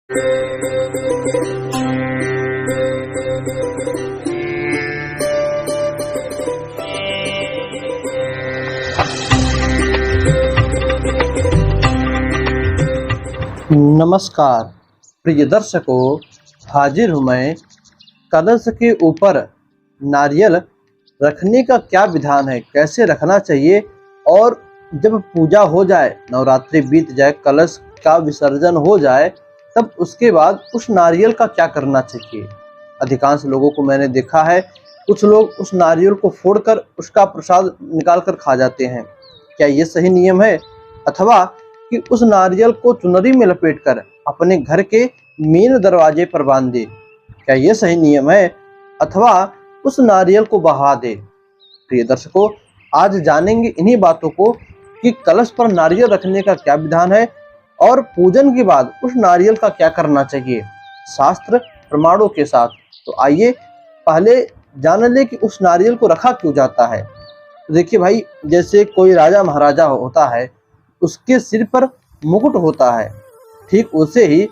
नमस्कार प्रिय दर्शकों, हाजिर हूँ मैं। कलश के ऊपर नारियल रखने का क्या विधान है, कैसे रखना चाहिए, और जब पूजा हो जाए, नवरात्रि बीत जाए, कलश का विसर्जन हो जाए, तब उसके बाद उस नारियल का क्या करना चाहिए। अधिकांश लोगों को मैंने देखा है, कुछ लोग उस नारियल को फोड़कर उसका प्रसाद निकाल कर खा जाते हैं। क्या ये सही नियम है? अथवा कि उस नारियल को चुनरी में लपेटकर अपने घर के मेन दरवाजे पर बांध दे, क्या ये सही नियम है? अथवा उस नारियल को बहा दे। प्रिय दर्शकों, आज जानेंगे इन्हीं बातों को कि कलश पर नारियल रखने का क्या विधान है और पूजन के बाद उस नारियल का क्या करना चाहिए, शास्त्र प्रमाणों के साथ। तो आइए पहले जान ले कि उस नारियल को रखा क्यों जाता है। तो देखिए भाई, जैसे कोई राजा महाराजा होता है, उसके सिर पर मुकुट होता है, ठीक उसे ही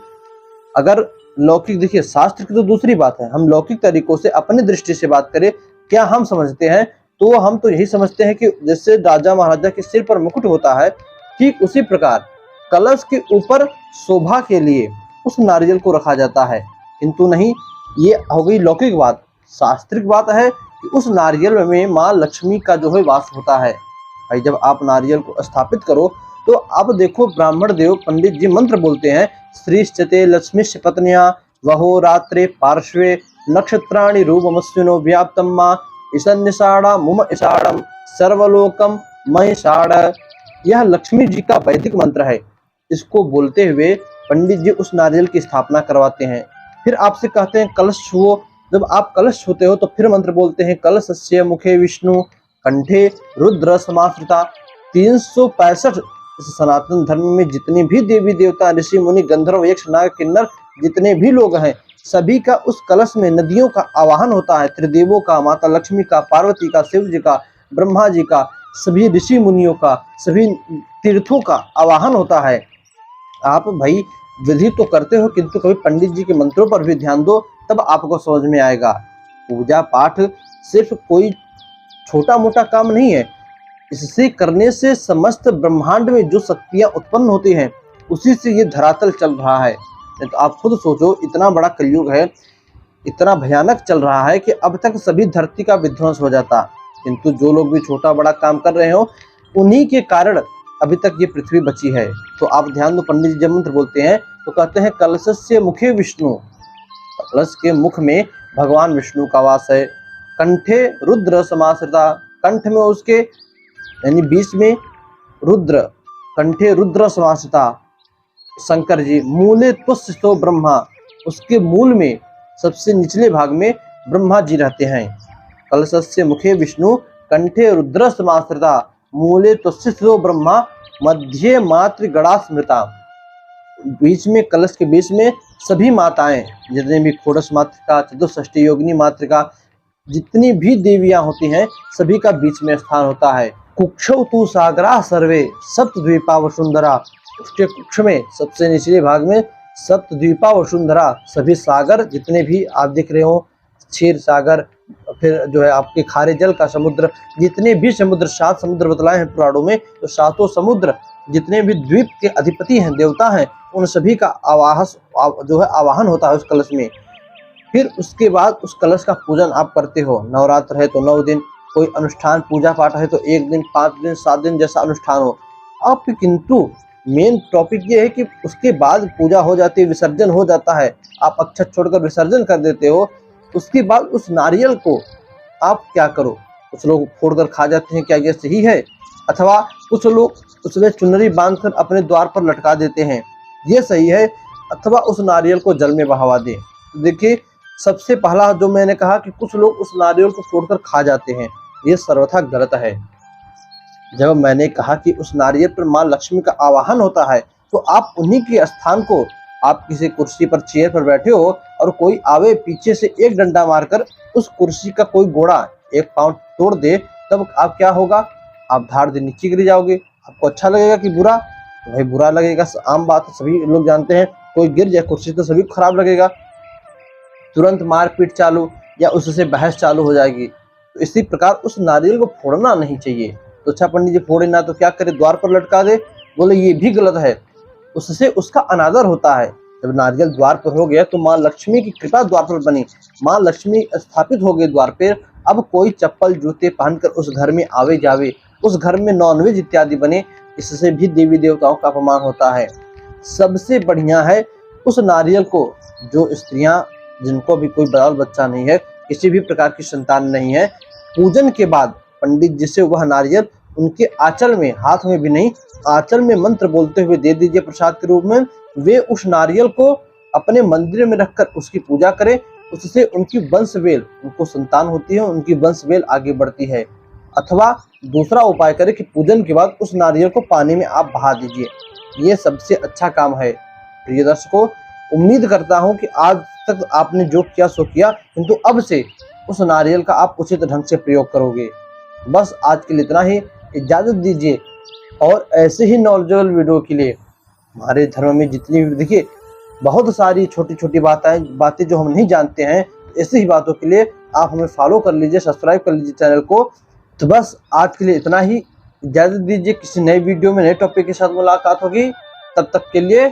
अगर लौकिक, देखिए शास्त्र की तो दूसरी बात है, हम लौकिक तरीकों से अपनी दृष्टि से बात करें, क्या हम समझते हैं, तो हम तो यही समझते हैं कि जैसे राजा महाराजा के सिर पर मुकुट होता है, ठीक उसी प्रकार कलश के ऊपर शोभा के लिए उस नारियल को रखा जाता है। किंतु नहीं, ये हो गई लौकिक बात। शास्त्रिक बात है कि उस नारियल में माँ लक्ष्मी का जो है वास होता है। भाई जब आप नारियल को स्थापित करो तो अब देखो, ब्राह्मण देव पंडित जी मंत्र बोलते हैं, श्रीश्चते लक्ष्मीश पत्न्या वहो रात्रे पार्श्वे नक्षत्राणि रूपमस्विनो व्याप्तम मां ईशान्यषाढ़ा मुम ईशाढ़म सर्वलोकम महेशाढ़। यह लक्ष्मी जी का वैदिक मंत्र है। इसको बोलते हुए पंडित जी उस नारियल की स्थापना करवाते हैं। फिर आपसे कहते हैं कलश छुओ। जब आप कलश छूते हो तो फिर मंत्र बोलते हैं, कलशस्य मुखे विष्णु कंठे रुद्र समाश्रिता। 365 इस सनातन धर्म में जितने भी देवी देवता, ऋषि मुनि, गंधर्व, यक्ष, नाग, किन्नर, जितने भी लोग हैं, सभी का उस कलश में नदियों का आवाहन होता है। त्रिदेवों का, माता लक्ष्मी का, पार्वती का, शिव जी का, ब्रह्मा जी का, सभी ऋषि मुनियों का, सभी तीर्थों का आवाहन होता है। आप भाई विधि तो करते हो, किंतु कभी पंडित जी के मंत्रों पर भी ध्यान दो, तब आपको समझ में आएगा। पूजा पाठ सिर्फ कोई छोटा मोटा काम नहीं है। इससे करने से समस्त ब्रह्मांड में जो शक्तियां उत्पन्न होती हैं, उसी से ये धरातल चल रहा है। तो आप खुद सोचो, इतना बड़ा कलयुग है, इतना भयानक चल रहा है कि अब तक सभी धरती का विध्वंस हो जाता, किंतु जो लोग भी छोटा बड़ा काम कर रहे हो, उन्हीं के कारण अभी तक ये पृथ्वी बची है। तो आप ध्यान दो, पंडित जी जब मंत्र बोलते हैं तो कहते हैं, कलशस्य मुखे विष्णु। कलश के मुख में भगवान विष्णु का वास है। कंठे रुद्र समाश्रिता, कंठ में उसके यानी बीच में रुद्र, कंठे रुद्र समाश्रिता शंकर जी। मूले तुष्यतो ब्रह्मा, उसके मूल में सबसे निचले भाग में ब्रह्मा जी रहते हैं। कलशस्य मुखे विष्णु कंठे रुद्र समाश्रिता मूले तुष्यतो ब्रह्मा मध्य मातृ गणा स्मृता। बीच में, कलश के बीच में सभी माताएं, जितने भी षोडश मातृका, चतुष्षष्ठी योगिनी मातृका, जितनी भी देवियां होती हैं, सभी का बीच में स्थान होता है। कुक्षौ तु सागरा सर्वे सप्तद्वीपा वसुंधरा, उसके कुक्ष में सबसे निचले भाग में सप्तद्वीपा वसुंधरा, सभी सागर जितने भी आप दिख रहे हो, क्षीर सागर, फिर जो है आपके खारे जल का समुद्र, जितने भी समुद्र, 7 समुद्र बतलाए हैं पुराणों में, तो 7 समुद्र जितने भी द्वीप के अधिपति हैं, देवता हैं, उन सभी का आवाहन होता है उस कलश में। फिर उसके बाद उस कलश का पूजन आप करते हो। नवरात्र है तो 9 दिन, कोई अनुष्ठान पूजा पाठ है तो 1 दिन, 5 दिन, 7 दिन, जैसा अनुष्ठान हो आप। किंतु मेन टॉपिक ये है कि उसके बाद पूजा हो जाती है, विसर्जन हो जाता है, आप अक्षत छोड़कर विसर्जन कर देते हो। उसके बाद उस नारियल को आप क्या करो, कुछ लोग फोड़कर खा जाते हैं, क्या ये सही है? अथवा कुछ लोग उसमें चुनरी बांधकर अपने द्वार पर लटका देते हैं, ये सही है? अथवा उस नारियल को जल में बहावा दें। देखिए, सबसे पहला जो मैंने कहा कि कुछ लोग उस नारियल को फोड़कर खा जाते हैं, ये सर्वथा गलत है। जब मैंने कहा कि उस नारियल पर माँ लक्ष्मी का आवाहन होता है, तो आप उन्हीं के स्थान को, आप किसी कुर्सी पर, चेयर पर बैठे हो और कोई आवे पीछे से एक डंडा मारकर उस कुर्सी का कोई गोड़ा, एक पांव तोड़ दे, तब आप क्या होगा? आप धाड़ दे नीचे गिर जाओगे। आपको अच्छा लगेगा कि बुरा? भाई बुरा लगेगा, आम बात है, सभी लोग जानते हैं। कोई गिर जाए कुर्सी तो सभी को खराब लगेगा, तुरंत मारपीट चालू या उससे बहस चालू हो जाएगी। तो इसी प्रकार उस नारियल को फोड़ना नहीं चाहिए। तो अच्छा पंडित जी फोड़े ना तो क्या करे, द्वार पर लटका दे, बोले ये भी गलत है, उससे उसका अनादर होता है। जब नारियल द्वार पर हो गया तो माँ लक्ष्मी की कृपा द्वार पर बनी, माँ लक्ष्मी स्थापित हो गई द्वार पर। अब कोई चप्पल जूते पहनकर उस घर में आवे जावे, उस घर में नॉनवेज इत्यादि बने, इससे भी देवी देवताओं का अपमान होता है। सबसे बढ़िया है उस नारियल को, जो स्त्रियां जिनको भी कोई बाल बच्चा नहीं है, किसी भी प्रकार की संतान नहीं है, पूजन के बाद पंडित जी से वह नारियल उनके आंचल में, हाथ में भी नहीं, आंचल में मंत्र बोलते हुए दे दीजिए प्रसाद के रूप में। वे उस नारियल को अपने मंदिर में रखकर उसकी पूजा करें, उससे उनकी वंशवेल, उनको संतान होती है, उनकी वंशवेल आगे बढ़ती है। अथवा दूसरा उपाय करें कि पूजन के बाद उस नारियल को पानी में आप बहा दीजिए, ये सबसे अच्छा काम है। प्रिय दर्शकों, उम्मीद करता हूं कि आज तक आपने जो किया सो किया, किंतु अब से उस नारियल का आप उचित ढंग से प्रयोग करोगे। बस आज के लिए इतना ही, इजाजत दीजिए। और ऐसे ही नॉलेजेबल वीडियो के लिए हमारे धर्म में जितनी भी देखिए बहुत सारी छोटी छोटी बातें जो हम नहीं जानते हैं, ऐसी ही बातों के लिए आप हमें फॉलो कर लीजिए, सब्सक्राइब कर लीजिए चैनल को। तो बस आज के लिए इतना ही, इजाजत दीजिए। किसी नए वीडियो में नए टॉपिक के साथ मुलाकात होगी, तब तक के लिए